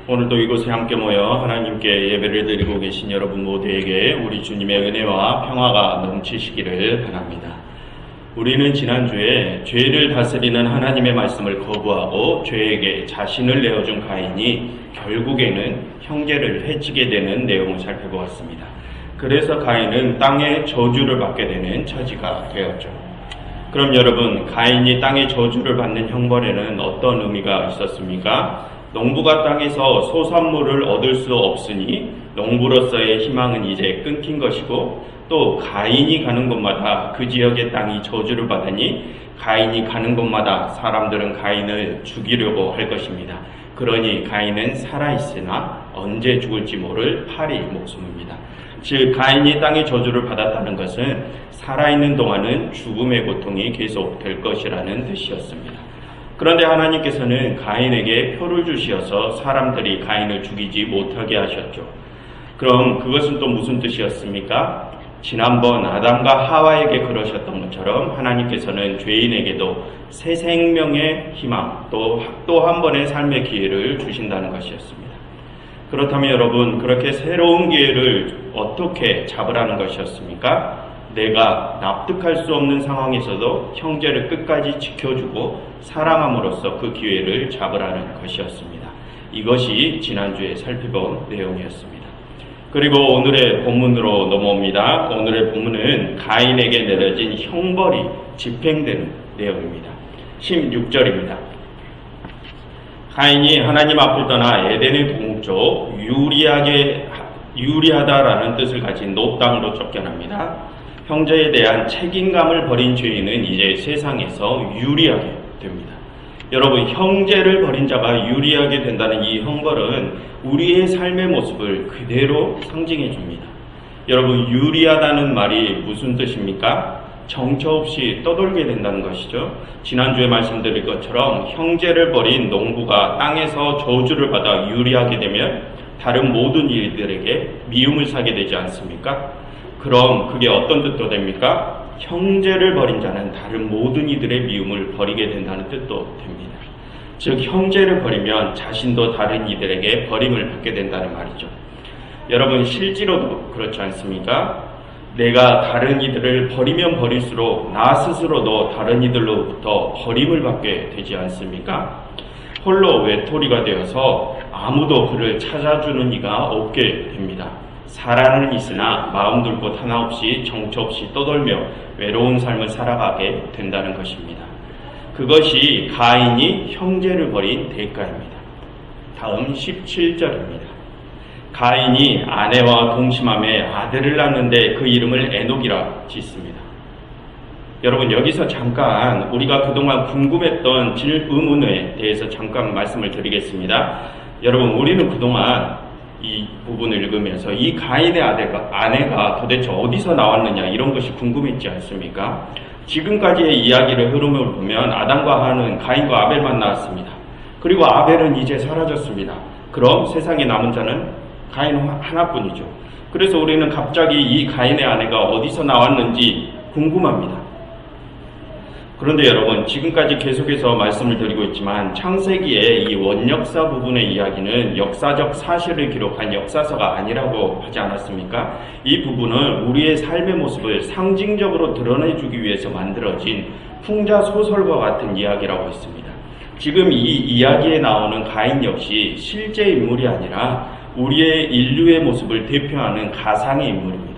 오늘도 이곳에 함께 모여 하나님께 예배를 드리고 계신 여러분 모두에게 우리 주님의 은혜와 평화가 넘치시기를 바랍니다. 우리는 지난주에 죄를 다스리는 하나님의 말씀을 거부하고 죄에게 자신을 내어준 가인이 결국에는 형제를 해치게 되는 내용을 살펴보았습니다. 그래서 가인은 땅의 저주를 받게 되는 처지가 되었죠. 그럼 여러분, 가인이 땅의 저주를 받는 형벌에는 어떤 의미가 있었습니까? 농부가 땅에서 소산물을 얻을 수 없으니 농부로서의 희망은 이제 끊긴 것이고, 또 가인이 가는 곳마다 그 지역의 땅이 저주를 받으니 가인이 가는 곳마다 사람들은 가인을 죽이려고 할 것입니다. 그러니 가인은 살아있으나 언제 죽을지 모를 파리 목숨입니다. 즉, 가인이 땅의 저주를 받았다는 것은 살아있는 동안은 죽음의 고통이 계속될 것이라는 뜻이었습니다. 그런데 하나님께서는 가인에게 표를 주시어서 사람들이 가인을 죽이지 못하게 하셨죠. 그럼 그것은 또 무슨 뜻이었습니까? 지난번 아담과 하와에게 그러셨던 것처럼 하나님께서는 죄인에게도 새 생명의 희망, 또 한 번의 삶의 기회를 주신다는 것이었습니다. 그렇다면 여러분, 그렇게 새로운 기회를 어떻게 잡으라는 것이었습니까? 내가 납득할 수 없는 상황에서도 형제를 끝까지 지켜주고 사랑함으로써 그 기회를 잡으라는 것이었습니다. 이것이 지난주에 살펴본 내용이었습니다. 그리고 오늘의 본문으로 넘어옵니다. 오늘의 본문은 가인에게 내려진 형벌이 집행되는 내용입니다. 16절입니다. 가인이 하나님 앞을 떠나 에덴의 동쪽 유리하다라는 뜻을 가진 놋 땅으로 쫓겨납니다. 형제에 대한 책임감을 버린 죄인은 이제 세상에서 유리하게 됩니다. 여러분, 형제를 버린 자가 유리하게 된다는 이 형벌은 우리의 삶의 모습을 그대로 상징해 줍니다. 여러분, 유리하다는 말이 무슨 뜻입니까? 정처 없이 떠돌게 된다는 것이죠. 지난주에 말씀드린 것처럼 형제를 버린 농부가 땅에서 저주를 받아 유리하게 되면 다른 모든 이들에게 미움을 사게 되지 않습니까? 그럼 그게 어떤 뜻도 됩니까? 형제를 버린 자는 다른 모든 이들의 미움을 버리게 된다는 뜻도 됩니다. 즉, 형제를 버리면 자신도 다른 이들에게 버림을 받게 된다는 말이죠. 여러분, 실제로도 그렇지 않습니까? 내가 다른 이들을 버리면 버릴수록 나 스스로도 다른 이들로부터 버림을 받게 되지 않습니까? 홀로 외톨이가 되어서 아무도 그를 찾아주는 이가 없게 됩니다. 사랑은 있으나 마음 둘 곳 하나 없이 정처 없이 떠돌며 외로운 삶을 살아가게 된다는 것입니다. 그것이 가인이 형제를 버린 대가입니다. 다음 17절입니다. 가인이 아내와 동침함에 아들을 낳는데 그 이름을 에녹이라 짓습니다. 여러분, 여기서 잠깐 우리가 그동안 궁금했던 의문에 대해서 잠깐 말씀을 드리겠습니다. 여러분, 우리는 그동안 이 부분을 읽으면서 이 가인의 아내가 도대체 어디서 나왔느냐, 이런 것이 궁금했지 않습니까? 지금까지의 이야기를 흐름을 보면 아담과 하와는 가인과 아벨만 나왔습니다. 그리고 아벨은 이제 사라졌습니다. 그럼 세상에 남은 자는 가인 하나뿐이죠. 그래서 우리는 갑자기 이 가인의 아내가 어디서 나왔는지 궁금합니다. 그런데 여러분, 지금까지 계속해서 말씀을 드리고 있지만 창세기의 이 원역사 부분의 이야기는 역사적 사실을 기록한 역사서가 아니라고 하지 않았습니까? 이 부분은 우리의 삶의 모습을 상징적으로 드러내주기 위해서 만들어진 풍자소설과 같은 이야기라고 했습니다. 지금 이 이야기에 나오는 가인 역시 실제 인물이 아니라 우리의 인류의 모습을 대표하는 가상의 인물입니다.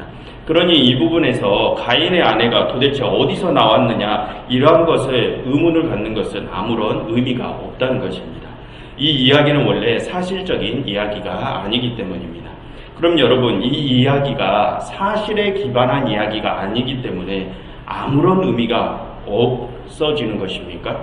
그러니 이 부분에서 가인의 아내가 도대체 어디서 나왔느냐, 이러한 것에 의문을 갖는 것은 아무런 의미가 없다는 것입니다. 이 이야기는 원래 사실적인 이야기가 아니기 때문입니다. 그럼 여러분, 이 이야기가 사실에 기반한 이야기가 아니기 때문에 아무런 의미가 없어지는 것입니까?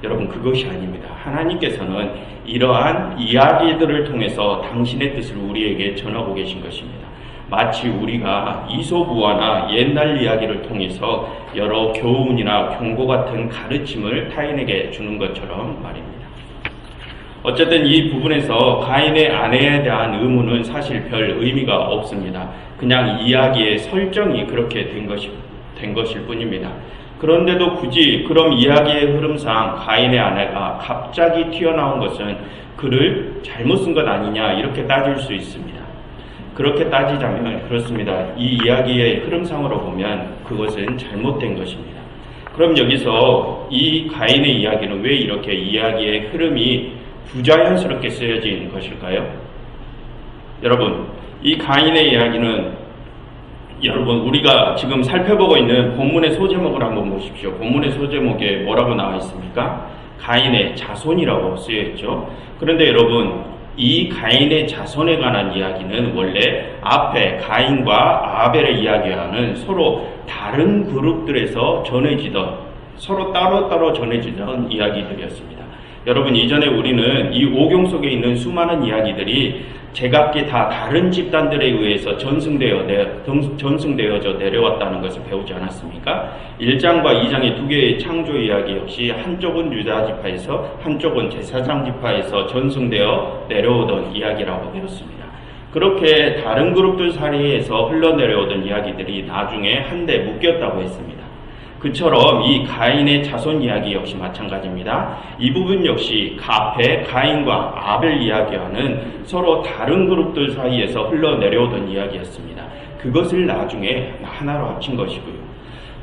여러분, 그것이 아닙니다. 하나님께서는 이러한 이야기들을 통해서 당신의 뜻을 우리에게 전하고 계신 것입니다. 마치 우리가 이솝우화나 옛날 이야기를 통해서 여러 교훈이나 경고 같은 가르침을 타인에게 주는 것처럼 말입니다. 어쨌든 이 부분에서 가인의 아내에 대한 의문은 사실 별 의미가 없습니다. 그냥 이야기의 설정이 그렇게 된 것일 뿐입니다. 그런데도 굳이 그럼 이야기의 흐름상 가인의 아내가 갑자기 튀어나온 것은 글을 잘못 쓴 것 아니냐 이렇게 따질 수 있습니다. 그렇게 따지자면 그렇습니다. 이 이야기의 흐름상으로 보면 그것은 잘못된 것입니다. 그럼 여기서 이 가인의 이야기는 왜 이렇게 이야기의 흐름이 부자연스럽게 쓰여진 것일까요? 여러분, 이 가인의 이야기는 여러분 우리가 지금 살펴보고 있는 본문의 소제목을 한번 보십시오. 본문의 소제목에 뭐라고 나와 있습니까? 가인의 자손이라고 쓰여 있죠. 그런데 여러분, 이 가인의 자손에 관한 이야기는 원래 앞에 가인과 아벨의 이야기와는 서로 다른 그룹들에서 전해지던, 서로 따로따로 전해지던 이야기들이었습니다. 여러분, 이전에 우리는 이 오경 속에 있는 수많은 이야기들이 제각기 다 다른 집단들에 의해서 전승되어져 내려왔다는 것을 배우지 않았습니까? 1장과 2장의 두 개의 창조 이야기 역시 한쪽은 유다 지파에서 한쪽은 제사장 지파에서 전승되어 내려오던 이야기라고 배웠습니다. 그렇게 다른 그룹들 사이에서 흘러내려오던 이야기들이 나중에 한데 묶였다고 했습니다. 그처럼 이 가인의 자손 이야기 역시 마찬가지입니다. 이 부분 역시 앞에 가인과 아벨 이야기와는 서로 다른 그룹들 사이에서 흘러내려오던 이야기였습니다. 그것을 나중에 하나로 합친 것이고요.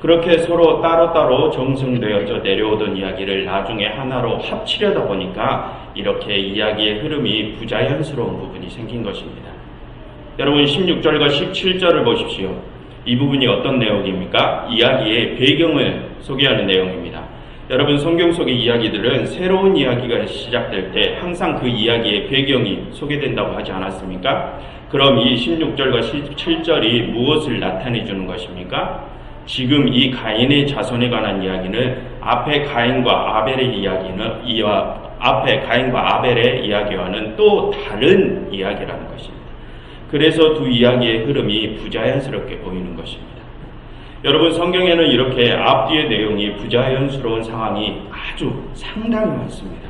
그렇게 서로 따로따로 정승되어져 내려오던 이야기를 나중에 하나로 합치려다 보니까 이렇게 이야기의 흐름이 부자연스러운 부분이 생긴 것입니다. 여러분, 16절과 17절을 보십시오. 이 부분이 어떤 내용입니까? 이야기의 배경을 소개하는 내용입니다. 여러분, 성경 속의 이야기들은 새로운 이야기가 시작될 때 항상 그 이야기의 배경이 소개된다고 하지 않았습니까? 그럼 이 16절과 17절이 무엇을 나타내 주는 것입니까? 지금 이 가인의 자손에 관한 이야기는 앞에 가인과 아벨의 이야기와는 또 다른 이야기라는 것입니다. 그래서 두 이야기의 흐름이 부자연스럽게 보이는 것입니다. 여러분, 성경에는 이렇게 앞뒤의 내용이 부자연스러운 상황이 아주 상당히 많습니다.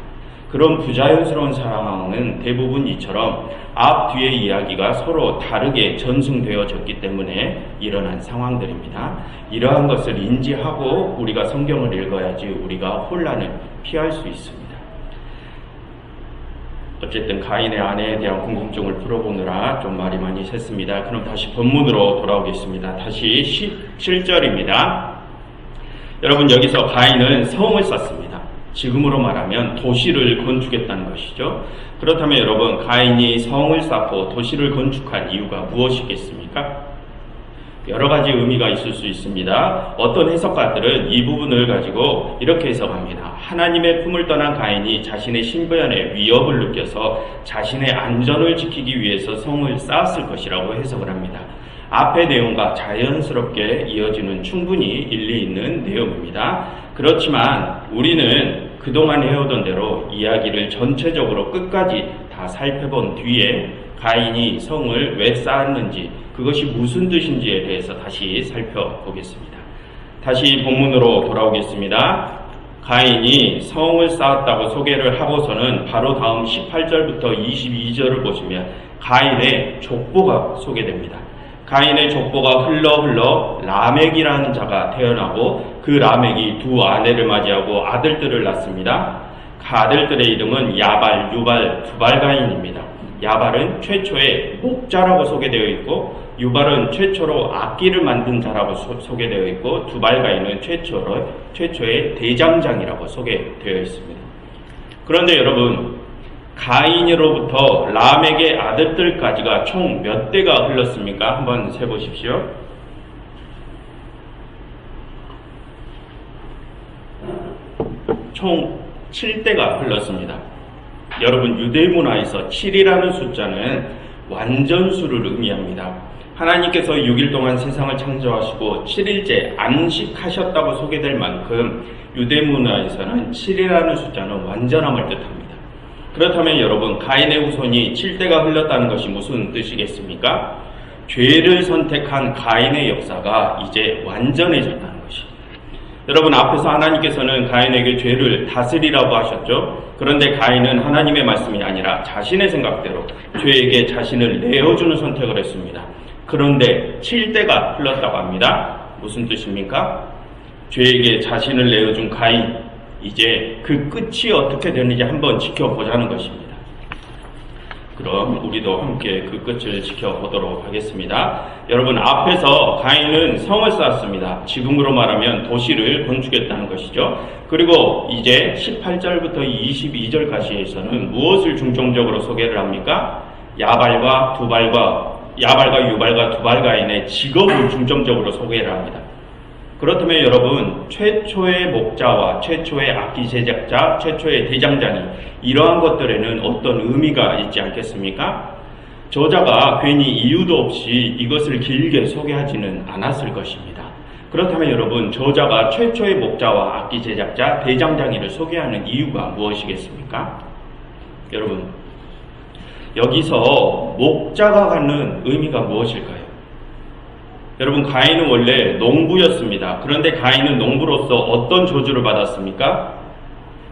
그런 부자연스러운 상황은 대부분 이처럼 앞뒤의 이야기가 서로 다르게 전승되어졌기 때문에 일어난 상황들입니다. 이러한 것을 인지하고 우리가 성경을 읽어야지 우리가 혼란을 피할 수 있습니다. 어쨌든 가인의 아내에 대한 궁금증을 풀어보느라 좀 말이 많이 샜습니다. 그럼 다시 본문으로 돌아오겠습니다. 다시 17절입니다. 여러분, 여기서 가인은 성을 쌓습니다. 지금으로 말하면 도시를 건축했다는 것이죠. 그렇다면 여러분, 가인이 성을 쌓고 도시를 건축한 이유가 무엇이겠습니까? 여러 가지 의미가 있을 수 있습니다. 어떤 해석가들은 이 부분을 가지고 이렇게 해석합니다. 하나님의 품을 떠난 가인이 자신의 신변에 위협을 느껴서 자신의 안전을 지키기 위해서 성을 쌓았을 것이라고 해석을 합니다. 앞의 내용과 자연스럽게 이어지는 충분히 일리 있는 내용입니다. 그렇지만 우리는 그동안 해오던 대로 이야기를 전체적으로 끝까지 다 살펴본 뒤에 가인이 성을 왜 쌓았는지, 그것이 무슨 뜻인지에 대해서 다시 살펴보겠습니다. 다시 본문으로 돌아오겠습니다. 가인이 성을 쌓았다고 소개를 하고서는 바로 다음 18절부터 22절을 보시면 가인의 족보가 소개됩니다. 가인의 족보가 흘러 라멕이라는 자가 태어나고 그 라멕이 두 아내를 맞이하고 아들들을 낳습니다. 그 아들들의 이름은 야발, 유발, 두발가인입니다. 야발은 최초의 목자라고 소개되어 있고 유발은 최초로 악기를 만든 자라고 소개되어 있고 두발가인은 최초의 대장장이라고 소개되어 있습니다. 그런데 여러분, 가인으로부터 라멕의 아들들까지가 총 몇 대가 흘렀습니까? 한번 세보십시오. 총 7대가 흘렀습니다. 여러분, 유대 문화에서 7이라는 숫자는 완전수를 의미합니다. 하나님께서 6일 동안 세상을 창조하시고 7일째 안식하셨다고 소개될 만큼 유대 문화에서는 7이라는 숫자는 완전함을 뜻합니다. 그렇다면 여러분, 가인의 후손이 7대가 흘렀다는 것이 무슨 뜻이겠습니까? 죄를 선택한 가인의 역사가 이제 완전해졌다는 것입니다. 여러분, 앞에서 하나님께서는 가인에게 죄를 다스리라고 하셨죠. 그런데 가인은 하나님의 말씀이 아니라 자신의 생각대로 죄에게 자신을 내어주는 선택을 했습니다. 그런데 7대가 흘렀다고 합니다. 무슨 뜻입니까? 죄에게 자신을 내어준 가인, 이제 그 끝이 어떻게 되는지 한번 지켜보자는 것입니다. 그럼 우리도 함께 그 끝을 지켜보도록 하겠습니다. 여러분, 앞에서 가인은 성을 쌓았습니다. 지금으로 말하면 도시를 건축했다는 것이죠. 그리고 이제 18절부터 22절까지에서는 무엇을 중점적으로 소개를 합니까? 야발과 유발과 두발 가인의 직업을 중점적으로 소개를 합니다. 그렇다면 여러분, 최초의 목자와 최초의 악기 제작자, 최초의 대장장이, 이러한 것들에는 어떤 의미가 있지 않겠습니까? 저자가 괜히 이유도 없이 이것을 길게 소개하지는 않았을 것입니다. 그렇다면 여러분, 저자가 최초의 목자와 악기 제작자, 대장장이를 소개하는 이유가 무엇이겠습니까? 여러분, 여기서 목자가 갖는 의미가 무엇일까요? 여러분, 가인은 원래 농부였습니다. 그런데 가인은 농부로서 어떤 저주를 받았습니까?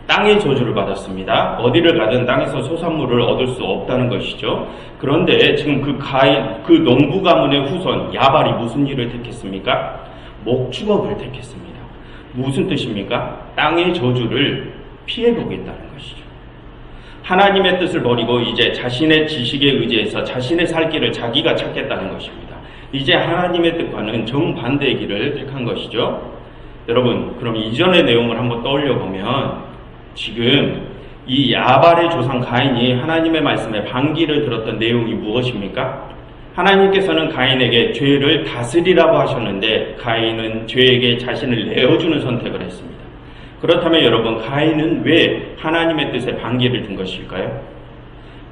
땅의 저주를 받았습니다. 어디를 가든 땅에서 소산물을 얻을 수 없다는 것이죠. 그런데 지금 그 농부 가문의 후손 야발이 무슨 일을 택했습니까? 목축업을 택했습니다. 무슨 뜻입니까? 땅의 저주를 피해보겠다는 것이죠. 하나님의 뜻을 버리고 이제 자신의 지식에 의지해서 자신의 살 길을 자기가 찾겠다는 것입니다. 이제 하나님의 뜻과는 정반대의 길을 택한 것이죠. 여러분, 그럼 이전의 내용을 한번 떠올려 보면 지금 이 야발의 조상 가인이 하나님의 말씀에 반기를 들었던 내용이 무엇입니까? 하나님께서는 가인에게 죄를 다스리라고 하셨는데 가인은 죄에게 자신을 내어주는 선택을 했습니다. 그렇다면 여러분, 가인은 왜 하나님의 뜻에 반기를 든 것일까요?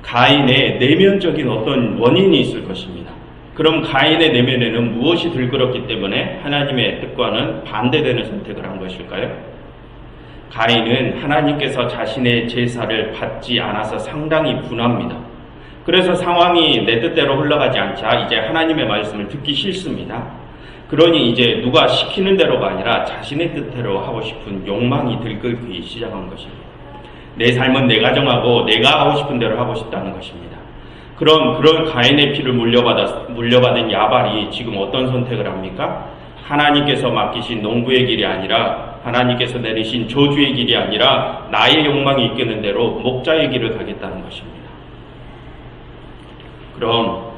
가인의 내면적인 어떤 원인이 있을 것입니다. 그럼 가인의 내면에는 무엇이 들끓었기 때문에 하나님의 뜻과는 반대되는 선택을 한 것일까요? 가인은 하나님께서 자신의 제사를 받지 않아서 상당히 분합니다. 그래서 상황이 내 뜻대로 흘러가지 않자 이제 하나님의 말씀을 듣기 싫습니다. 그러니 이제 누가 시키는 대로가 아니라 자신의 뜻대로 하고 싶은 욕망이 들끓기 시작한 것입니다. 내 삶은 내가 정하고 내가 하고 싶은 대로 하고 싶다는 것입니다. 그런 가인의 피를 물려받은 야발이 지금 어떤 선택을 합니까? 하나님께서 맡기신 농부의 길이 아니라, 하나님께서 내리신 저주의 길이 아니라 나의 욕망이 이끄는 대로 목자의 길을 가겠다는 것입니다. 그럼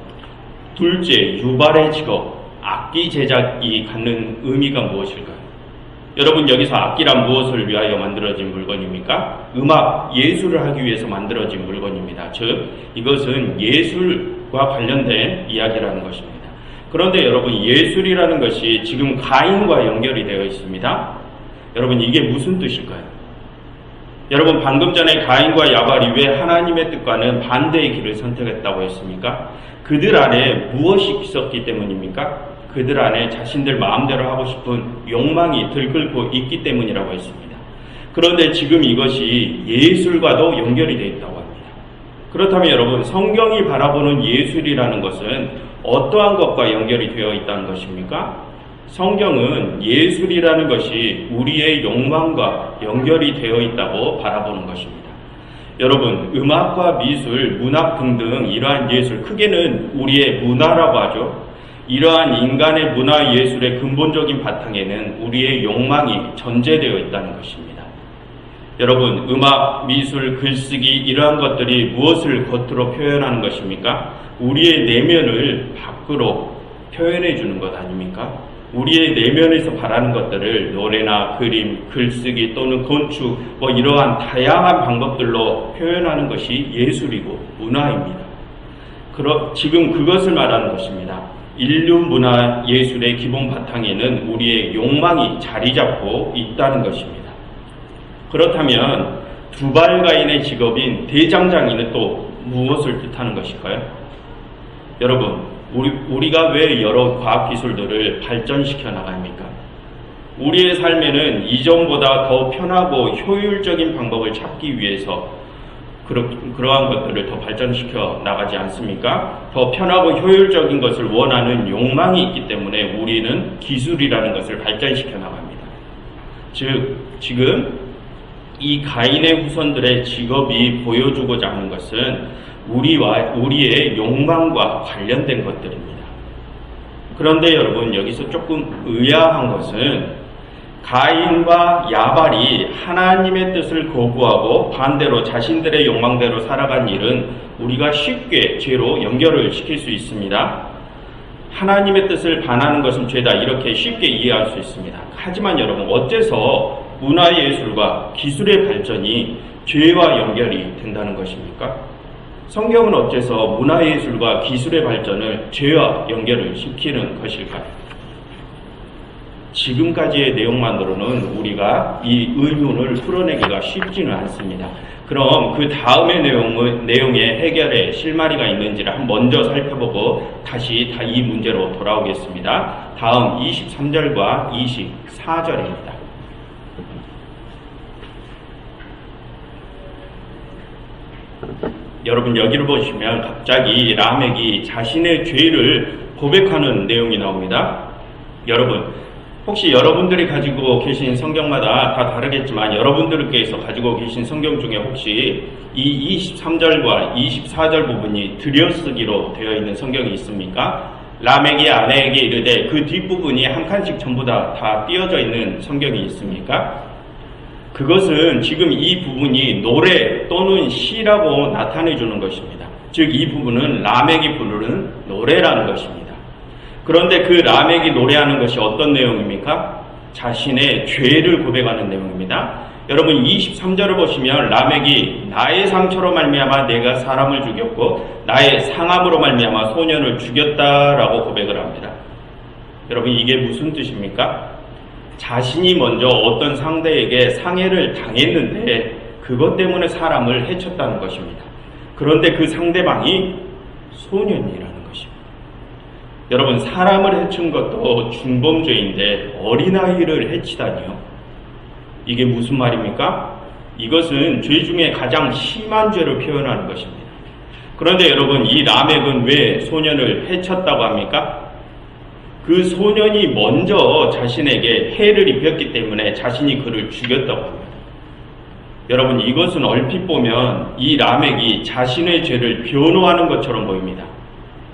둘째, 유발의 직업, 악기 제작이 갖는 의미가 무엇일까요? 여러분, 여기서 악기란 무엇을 위하여 만들어진 물건입니까? 음악, 예술을 하기 위해서 만들어진 물건입니다. 즉, 이것은 예술과 관련된 이야기라는 것입니다. 그런데 여러분, 예술이라는 것이 지금 가인과 연결이 되어 있습니다. 여러분, 이게 무슨 뜻일까요? 여러분, 방금 전에 가인과 야발이 왜 하나님의 뜻과는 반대의 길을 선택했다고 했습니까? 그들 안에 무엇이 있었기 때문입니까? 그들 안에 자신들 마음대로 하고 싶은 욕망이 들끓고 있기 때문이라고 했습니다. 그런데 지금 이것이 예술과도 연결이 되어 있다고 합니다. 그렇다면 여러분, 성경이 바라보는 예술이라는 것은 어떠한 것과 연결이 되어 있다는 것입니까? 성경은 예술이라는 것이 우리의 욕망과 연결이 되어 있다고 바라보는 것입니다. 여러분, 음악과 미술, 문학 등등 이러한 예술, 크게는 우리의 문화라고 하죠. 이러한 인간의 문화 예술의 근본적인 바탕에는 우리의 욕망이 전제되어 있다는 것입니다. 여러분, 음악, 미술, 글쓰기 이러한 것들이 무엇을 겉으로 표현하는 것입니까? 우리의 내면을 밖으로 표현해 주는 것 아닙니까? 우리의 내면에서 바라는 것들을 노래나 그림, 글쓰기 또는 건축 이러한 다양한 방법들로 표현하는 것이 예술이고 문화입니다. 지금 그것을 말하는 것입니다. 인류 문화 예술의 기본 바탕에는 우리의 욕망이 자리 잡고 있다는 것입니다. 그렇다면 두발 가인의 직업인 대장장이는 또 무엇을 뜻하는 것일까요? 여러분, 우리가 왜 여러 과학기술들을 발전시켜 나갑니까? 우리의 삶에는 이전보다 더 편하고 효율적인 방법을 찾기 위해서 그러한 것들을 더 발전시켜 나가지 않습니까? 더 편하고 효율적인 것을 원하는 욕망이 있기 때문에 우리는 기술이라는 것을 발전시켜 나갑니다. 즉, 지금 이 가인의 후손들의 직업이 보여주고자 하는 것은 우리의 욕망과 관련된 것들입니다. 그런데 여러분, 여기서 조금 의아한 것은 가인과 야발이 하나님의 뜻을 거부하고 반대로 자신들의 욕망대로 살아간 일은 우리가 쉽게 죄로 연결을 시킬 수 있습니다. 하나님의 뜻을 반하는 것은 죄다, 이렇게 쉽게 이해할 수 있습니다. 하지만 여러분, 어째서 문화예술과 기술의 발전이 죄와 연결이 된다는 것입니까? 성경은 어째서 문화예술과 기술의 발전을 죄와 연결을 시키는 것일까요? 지금까지의 내용만으로는 우리가 이 의문을 풀어내기가 쉽지는 않습니다. 그럼 그 다음의 내용의 해결에 실마리가 있는지를 먼저 살펴보고 다시 이 문제로 돌아오겠습니다. 다음 23절과 24절입니다. 여러분, 여기를 보시면 갑자기 라멕이 자신의 죄를 고백하는 내용이 나옵니다. 여러분, 혹시 여러분들이 가지고 계신 성경마다 다 다르겠지만 여러분들께서 가지고 계신 성경 중에 혹시 이 23절과 24절 부분이 들여쓰기로 되어 있는 성경이 있습니까? 라멕이 아내에게 이르되, 그 뒷부분이 한 칸씩 전부 다 띄어져 있는 성경이 있습니까? 그것은 지금 이 부분이 노래 또는 시라고 나타내 주는 것입니다. 즉, 이 부분은 라멕이 부르는 노래라는 것입니다. 그런데 그 라멕이 노래하는 것이 어떤 내용입니까? 자신의 죄를 고백하는 내용입니다. 여러분, 23절을 보시면 라멕이 나의 상처로 말미암아 내가 사람을 죽였고 나의 상함으로 말미암아 소년을 죽였다라고 고백을 합니다. 여러분, 이게 무슨 뜻입니까? 자신이 먼저 어떤 상대에게 상해를 당했는데 그것 때문에 사람을 해쳤다는 것입니다. 그런데 그 상대방이 소년이라는 것입니다. 여러분, 사람을 해친 것도 중범죄인데 어린아이를 해치다니요? 이게 무슨 말입니까? 이것은 죄 중에 가장 심한 죄를 표현하는 것입니다. 그런데 여러분, 이 라멕은 왜 소년을 해쳤다고 합니까? 그 소년이 먼저 자신에게 해를 입혔기 때문에 자신이 그를 죽였다고 합니다. 여러분, 이것은 얼핏 보면 이 라멕이 자신의 죄를 변호하는 것처럼 보입니다.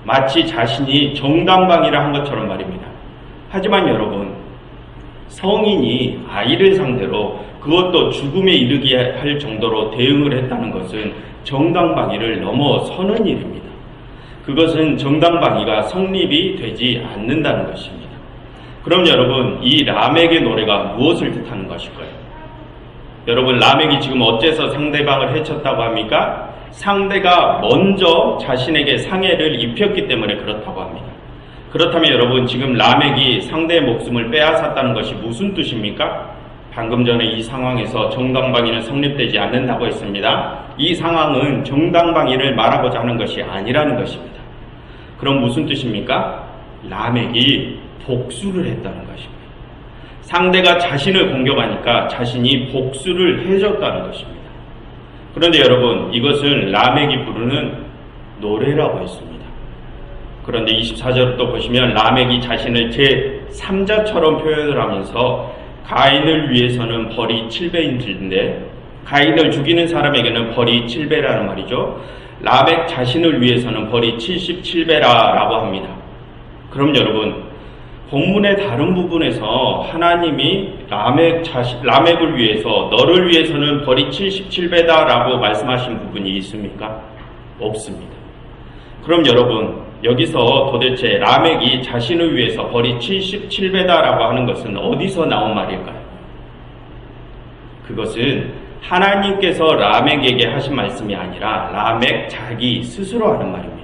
마치 자신이 정당방위를 한 것처럼 말입니다. 하지만 여러분, 성인이 아이를 상대로 그것도 죽음에 이르게 할 정도로 대응을 했다는 것은 정당방위를 넘어서는 일입니다. 그것은 정당방위가 성립이 되지 않는다는 것입니다. 그럼 여러분, 이 라멕의 노래가 무엇을 뜻하는 것일까요? 여러분, 라멕이 지금 어째서 상대방을 해쳤다고 합니까? 상대가 먼저 자신에게 상해를 입혔기 때문에 그렇다고 합니다. 그렇다면 여러분, 지금 라멕이 상대의 목숨을 빼앗았다는 것이 무슨 뜻입니까? 방금 전에 이 상황에서 정당방위는 성립되지 않는다고 했습니다. 이 상황은 정당방위를 말하고자 하는 것이 아니라는 것입니다. 그럼 무슨 뜻입니까? 라멕이 복수를 했다는 것입니다. 상대가 자신을 공격하니까 자신이 복수를 해줬다는 것입니다. 그런데 여러분, 이것은 라멕이 부르는 노래라고 했습니다. 그런데 24절을 또 보시면 라멕이 자신을 제3자처럼 표현을 하면서 가인을 위해서는 벌이 7배인데 가인을 죽이는 사람에게는 벌이 7배라는 말이죠. 라멕 자신을 위해서는 벌이 77배라고 합니다. 그럼 여러분, 본문의 다른 부분에서 하나님이 라멕을 위해서 너를 위해서는 벌이 77배다라고 말씀하신 부분이 있습니까? 없습니다. 그럼 여러분, 여기서 도대체 라멕이 자신을 위해서 벌이 77배다라고 하는 것은 어디서 나온 말일까요? 그것은 하나님께서 라멕에게 하신 말씀이 아니라 라멕 자기 스스로 하는 말입니다.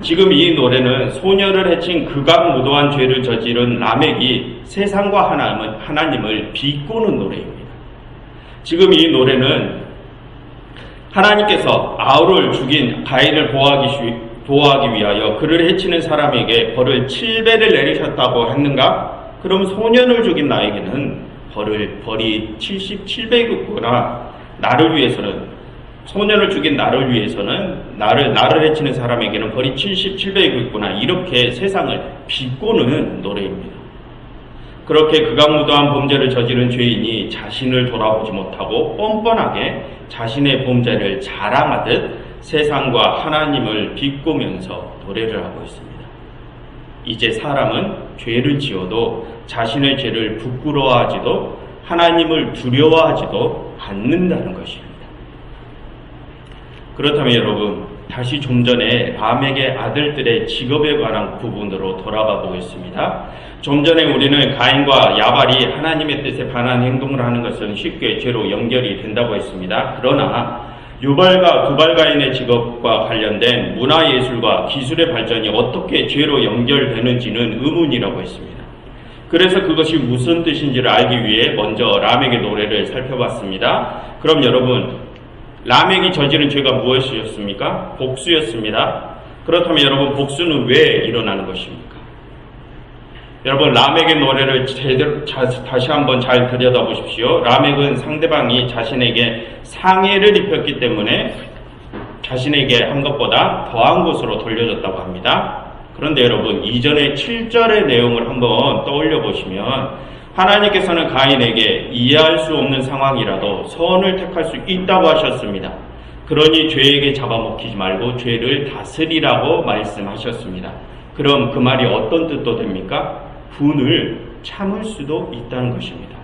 지금 이 노래는 소년을 해친 극악무도한 죄를 저지른 라멕이 세상과 하나님을 비꼬는 노래입니다. 지금 이 노래는 하나님께서 아우를 죽인 가인을 보호하기 위하여 그를 해치는 사람에게 벌을 7배를 내리셨다고 했는가? 그럼 소년을 죽인 나에게는 벌이 77배이겠구나. 나를 위해서는, 소년을 죽인 나를 위해서는, 나를 해치는 사람에게는 벌이 77배이겠구나. 이렇게 세상을 비꼬는 노래입니다. 그렇게 극악무도한 범죄를 저지른 죄인이 자신을 돌아보지 못하고 뻔뻔하게 자신의 범죄를 자랑하듯 세상과 하나님을 비꼬면서 노래를 하고 있습니다. 이제 사람은 죄를 지어도 자신의 죄를 부끄러워하지도 하나님을 두려워하지도 않는다는 것입니다. 그렇다면 여러분, 다시 좀 전에 라멕의 아들들의 직업에 관한 부분으로 돌아가 보겠습니다. 좀 전에 우리는 가인과 야발이 하나님의 뜻에 반한 행동을 하는 것은 쉽게 죄로 연결이 된다고 했습니다. 그러나 유발과 두발가인의 직업과 관련된 문화예술과 기술의 발전이 어떻게 죄로 연결되는지는 의문이라고 했습니다. 그래서 그것이 무슨 뜻인지를 알기 위해 먼저 라멕의 노래를 살펴봤습니다. 그럼 여러분, 라멕이 저지른 죄가 무엇이었습니까? 복수였습니다. 그렇다면 여러분, 복수는 왜 일어나는 것입니까? 여러분, 라멕의 노래를 다시 한번 잘 들여다보십시오. 라멕은 상대방이 자신에게 상해를 입혔기 때문에 자신에게 한 것보다 더한 것으로 돌려줬다고 합니다. 그런데 여러분, 이전의 7절의 내용을 한번 떠올려 보시면 하나님께서는 가인에게 이해할 수 없는 상황이라도 선을 택할 수 있다고 하셨습니다. 그러니 죄에게 잡아먹히지 말고 죄를 다스리라고 말씀하셨습니다. 그럼 그 말이 어떤 뜻도 됩니까? 분을 참을 수도 있다는 것입니다.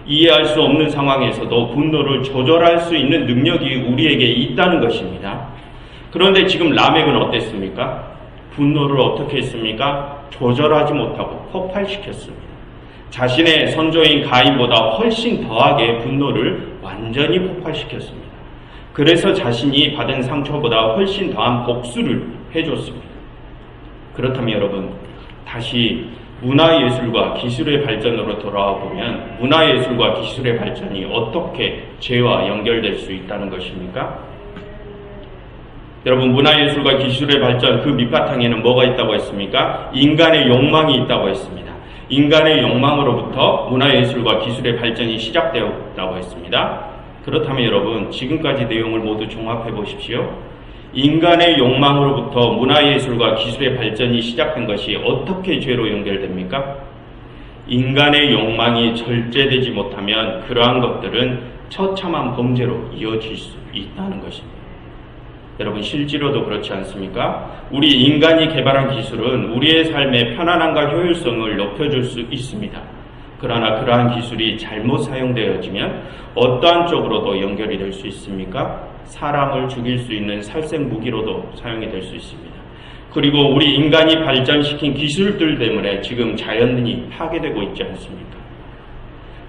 이해할 수 없는 상황에서도 분노를 조절할 수 있는 능력이 우리에게 있다는 것입니다. 그런데 지금 라멕은 어땠습니까? 분노를 어떻게 했습니까? 조절하지 못하고 폭발시켰습니다. 자신의 선조인 가인보다 훨씬 더하게 분노를 완전히 폭발시켰습니다. 그래서 자신이 받은 상처보다 훨씬 더한 복수를 해줬습니다. 그렇다면 여러분, 다시 문화예술과 기술의 발전으로 돌아와 보면 문화예술과 기술의 발전이 어떻게 죄와 연결될 수 있다는 것입니까? 여러분, 문화예술과 기술의 발전 그 밑바탕에는 뭐가 있다고 했습니까? 인간의 욕망이 있다고 했습니다. 인간의 욕망으로부터 문화예술과 기술의 발전이 시작되었다고 했습니다. 그렇다면 여러분, 지금까지 내용을 모두 종합해 보십시오. 인간의 욕망으로부터 문화예술과 기술의 발전이 시작된 것이 어떻게 죄로 연결됩니까? 인간의 욕망이 절제되지 못하면 그러한 것들은 처참한 범죄로 이어질 수 있다는 것입니다. 여러분, 실제로도 그렇지 않습니까? 우리 인간이 개발한 기술은 우리의 삶의 편안함과 효율성을 높여줄 수 있습니다. 그러나 그러한 기술이 잘못 사용되어지면 어떠한 쪽으로도 연결이 될 수 있습니까? 사람을 죽일 수 있는 살생 무기로도 사용이 될 수 있습니다. 그리고 우리 인간이 발전시킨 기술들 때문에 지금 자연이 파괴되고 있지 않습니까?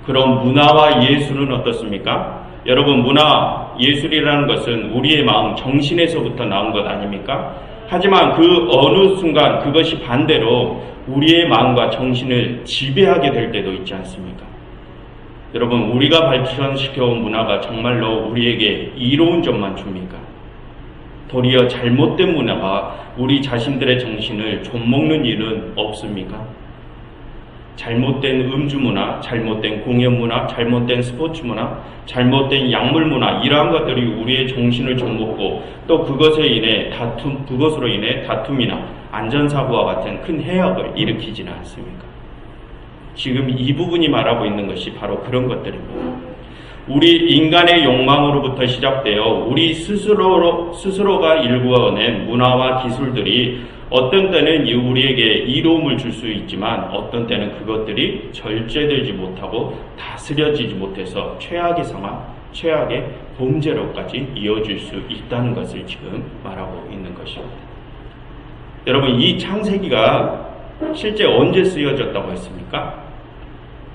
그럼 문화와 예술은 어떻습니까? 여러분, 문화, 예술이라는 것은 우리의 마음, 정신에서부터 나온 것 아닙니까? 하지만 그 어느 순간 그것이 반대로 우리의 마음과 정신을 지배하게 될 때도 있지 않습니까? 여러분, 우리가 발전시켜온 문화가 정말로 우리에게 이로운 점만 줍니까? 도리어 잘못된 문화가 우리 자신들의 정신을 좀먹는 일은 없습니까? 잘못된 음주 문화, 잘못된 공연 문화, 잘못된 스포츠 문화, 잘못된 약물 문화, 이러한 것들이 우리의 정신을 좀먹고 또 그것으로 인해 다툼이나 안전사고와 같은 큰 해악을 일으키지는 않습니까? 지금 이 부분이 말하고 있는 것이 바로 그런 것들입니다. 우리 인간의 욕망으로부터 시작되어 우리 스스로가 일구어낸 문화와 기술들이 어떤 때는 우리에게 이로움을 줄 수 있지만 어떤 때는 그것들이 절제되지 못하고 다스려지지 못해서 최악의 상황, 최악의 범죄로까지 이어질 수 있다는 것을 지금 말하고 있는 것입니다. 여러분, 이 창세기가 실제 언제 쓰여졌다고 했습니까?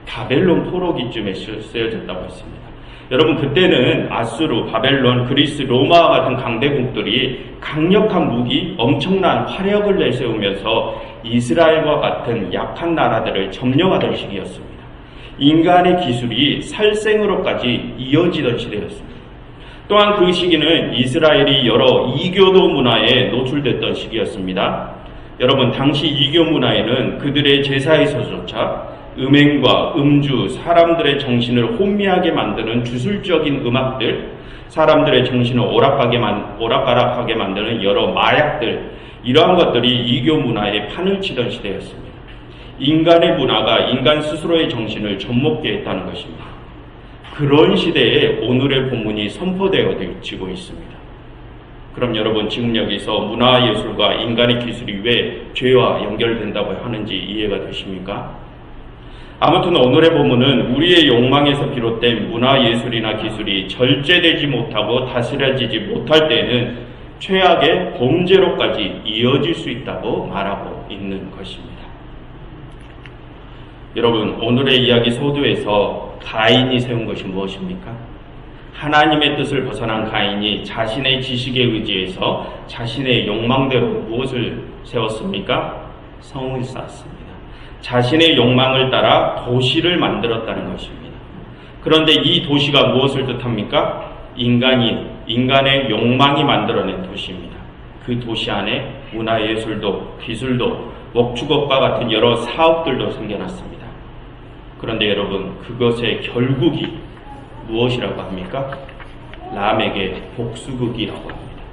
바벨론 포로기쯤에 쓰여졌다고 했습니다. 여러분, 그때는 아수르, 바벨론, 그리스, 로마와 같은 강대국들이 강력한 무기, 엄청난 화력을 내세우면서 이스라엘과 같은 약한 나라들을 점령하던 시기였습니다. 인간의 기술이 살생으로까지 이어지던 시대였습니다. 또한 그 시기는 이스라엘이 여러 이교도 문화에 노출됐던 시기였습니다. 여러분, 당시 이교 문화에는 그들의 제사에서조차 음행과 음주, 사람들의 정신을 혼미하게 만드는 주술적인 음악들, 사람들의 정신을 오락가락하게 만드는 여러 마약들, 이러한 것들이 이교 문화에 판을 치던 시대였습니다. 인간의 문화가 인간 스스로의 정신을 좀먹게 했다는 것입니다. 그런 시대에 오늘의 본문이 선포되어지고 있습니다. 그럼 여러분 지금 여기서 문화예술과 인간의 기술이 왜 죄와 연결된다고 하는지 이해가 되십니까? 아무튼 오늘의 본문은 우리의 욕망에서 비롯된 문화예술이나 기술이 절제되지 못하고 다스려지지 못할 때에는 최악의 범죄로까지 이어질 수 있다고 말하고 있는 것입니다. 여러분, 오늘의 이야기 서두에서 가인이 세운 것이 무엇입니까? 하나님의 뜻을 벗어난 가인이 자신의 지식에 의지해서 자신의 욕망대로 무엇을 세웠습니까? 성을 쌓았습니다. 자신의 욕망을 따라 도시를 만들었다는 것입니다. 그런데 이 도시가 무엇을 뜻합니까? 인간의 욕망이 만들어낸 도시입니다. 그 도시 안에 문화예술도 기술도 목축업과 같은 여러 사업들도 생겨났습니다. 그런데 여러분, 그것의 결국이 무엇이라고 합니까? 람에게 복수극이라고 합니다.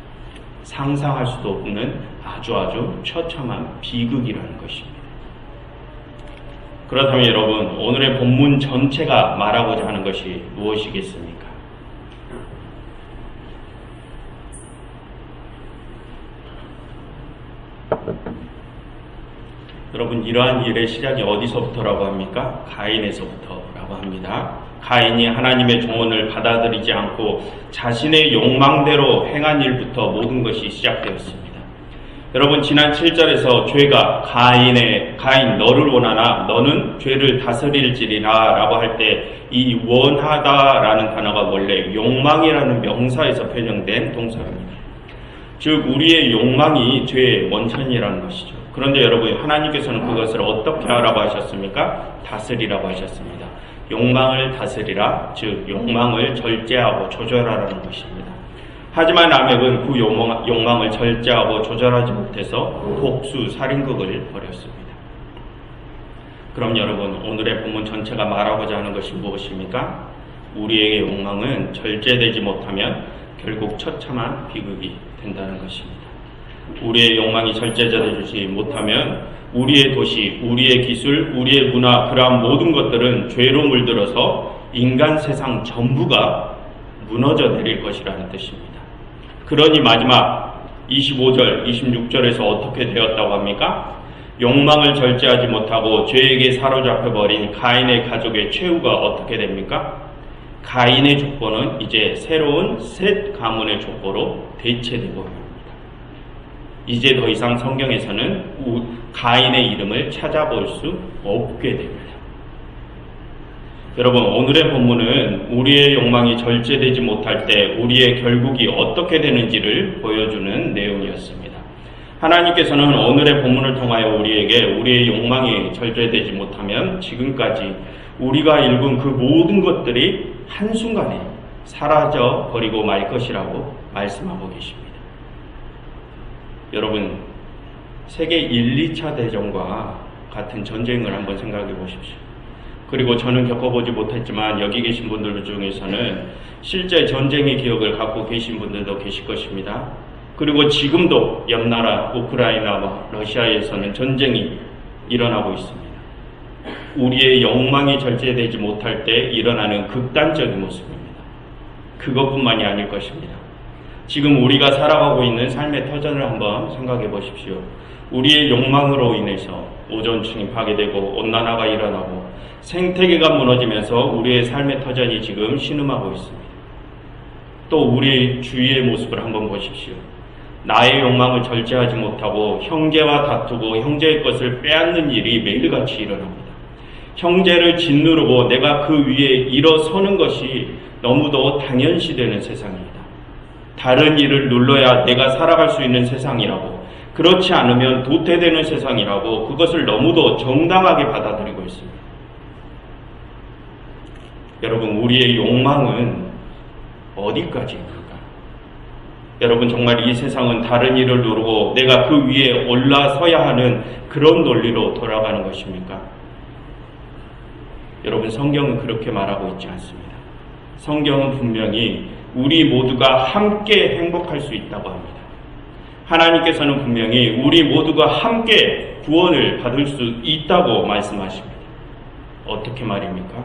상상할 수도 없는 아주 처참한 비극이라는 것입니다. 그렇다면 여러분, 오늘의 본문 전체가 말하고자 하는 것이 무엇이겠습니까? 여러분, 이러한 일의 시작이 어디서부터라고 합니까? 가인에서부터라고 합니다. 가인이 하나님의 조언을 받아들이지 않고 자신의 욕망대로 행한 일부터 모든 것이 시작되었습니다. 여러분, 지난 7절에서 죄가 가인 너를 원하나 너는 죄를 다스릴지리라 라고 할 때 이 원하다라는 단어가 원래 욕망이라는 명사에서 변형된 동사입니다. 즉 우리의 욕망이 죄의 원천이라는 것이죠. 그런데 여러분, 하나님께서는 그것을 어떻게 하라고 하셨습니까? 다스리라고 하셨습니다. 욕망을 다스리라, 즉 욕망을 절제하고 조절하라는 것입니다. 하지만 라멕은 그 욕망을 절제하고 조절하지 못해서 복수, 살인극을 벌였습니다. 그럼 여러분, 오늘의 본문 전체가 말하고자 하는 것이 무엇입니까? 우리의 욕망은 절제되지 못하면 결국 처참한 비극이 된다는 것입니다. 우리의 욕망이 절제되지 못하면 우리의 도시, 우리의 기술, 우리의 문화, 그러한 모든 것들은 죄로 물들어서 인간 세상 전부가 무너져 내릴 것이라는 뜻입니다. 그러니 마지막 25절, 26절에서 어떻게 되었다고 합니까? 욕망을 절제하지 못하고 죄에게 사로잡혀버린 가인의 가족의 최후가 어떻게 됩니까? 가인의 족보는 이제 새로운 셋 가문의 족보로 대체되고 합니다. 이제 더 이상 성경에서는 가인의 이름을 찾아볼 수 없게 됩니다. 여러분, 오늘의 본문은 우리의 욕망이 절제되지 못할 때 우리의 결국이 어떻게 되는지를 보여주는 내용이었습니다. 하나님께서는 오늘의 본문을 통하여 우리에게 우리의 욕망이 절제되지 못하면 지금까지 우리가 읽은 그 모든 것들이 한순간에 사라져 버리고 말 것이라고 말씀하고 계십니다. 여러분, 세계 1, 2차 대전과 같은 전쟁을 한번 생각해 보십시오. 그리고 저는 겪어보지 못했지만 여기 계신 분들 중에서는 실제 전쟁의 기억을 갖고 계신 분들도 계실 것입니다. 그리고 지금도 옆나라 우크라이나와 러시아에서는 전쟁이 일어나고 있습니다. 우리의 욕망이 절제되지 못할 때 일어나는 극단적인 모습입니다. 그것뿐만이 아닐 것입니다. 지금 우리가 살아가고 있는 삶의 터전을 한번 생각해 보십시오. 우리의 욕망으로 인해서 오존층이 파괴되고 온난화가 일어나고 생태계가 무너지면서 우리의 삶의 터전이 지금 신음하고 있습니다. 또 우리 주위의 모습을 한번 보십시오. 나의 욕망을 절제하지 못하고 형제와 다투고 형제의 것을 빼앗는 일이 매일같이 일어납니다. 형제를 짓누르고 내가 그 위에 일어서는 것이 너무도 당연시되는 세상입니다. 다른 일을 눌러야 내가 살아갈 수 있는 세상이라고, 그렇지 않으면 도태되는 세상이라고 그것을 너무도 정당하게 받아들이고 있습니다. 여러분, 우리의 욕망은 어디까지입니까? 여러분, 정말 이 세상은 다른 일을 누르고 내가 그 위에 올라서야 하는 그런 논리로 돌아가는 것입니까? 여러분, 성경은 그렇게 말하고 있지 않습니다. 성경은 분명히 우리 모두가 함께 행복할 수 있다고 합니다. 하나님께서는 분명히 우리 모두가 함께 구원을 받을 수 있다고 말씀하십니다. 어떻게 말입니까?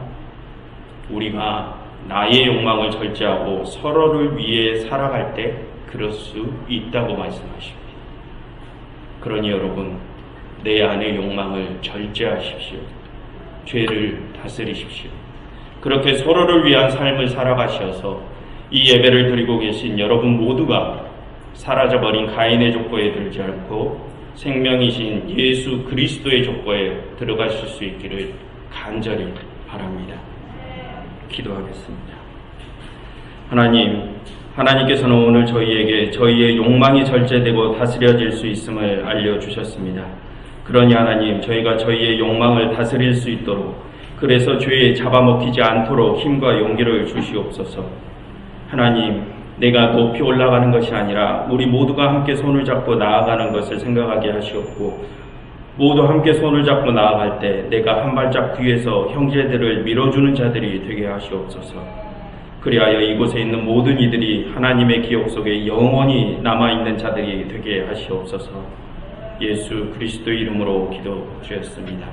우리가 나의 욕망을 절제하고 서로를 위해 살아갈 때 그럴 수 있다고 말씀하십니다. 그러니 여러분, 내 안의 욕망을 절제하십시오. 죄를 다스리십시오. 그렇게 서로를 위한 삶을 살아가셔서 이 예배를 드리고 계신 여러분 모두가 사라져버린 가인의 족보에 들지 않고 생명이신 예수 그리스도의 족보에 들어가실 수 있기를 간절히 바랍니다. 기도하겠습니다. 하나님께서는 오늘 저희에게 저희의 욕망이 절제되고 다스려질 수 있음을 알려주셨습니다. 그러니 하나님, 저희가 저희의 욕망을 다스릴 수 있도록, 그래서 죄에 잡아먹히지 않도록 힘과 용기를 주시옵소서. 하나님, 내가 높이 올라가는 것이 아니라 우리 모두가 함께 손을 잡고 나아가는 것을 생각하게 하시옵고, 모두 함께 손을 잡고 나아갈 때 내가 한 발짝 뒤에서 형제들을 밀어주는 자들이 되게 하시옵소서. 그리하여 이곳에 있는 모든 이들이 하나님의 기억 속에 영원히 남아있는 자들이 되게 하시옵소서. 예수 그리스도 이름으로 기도드렸습니다.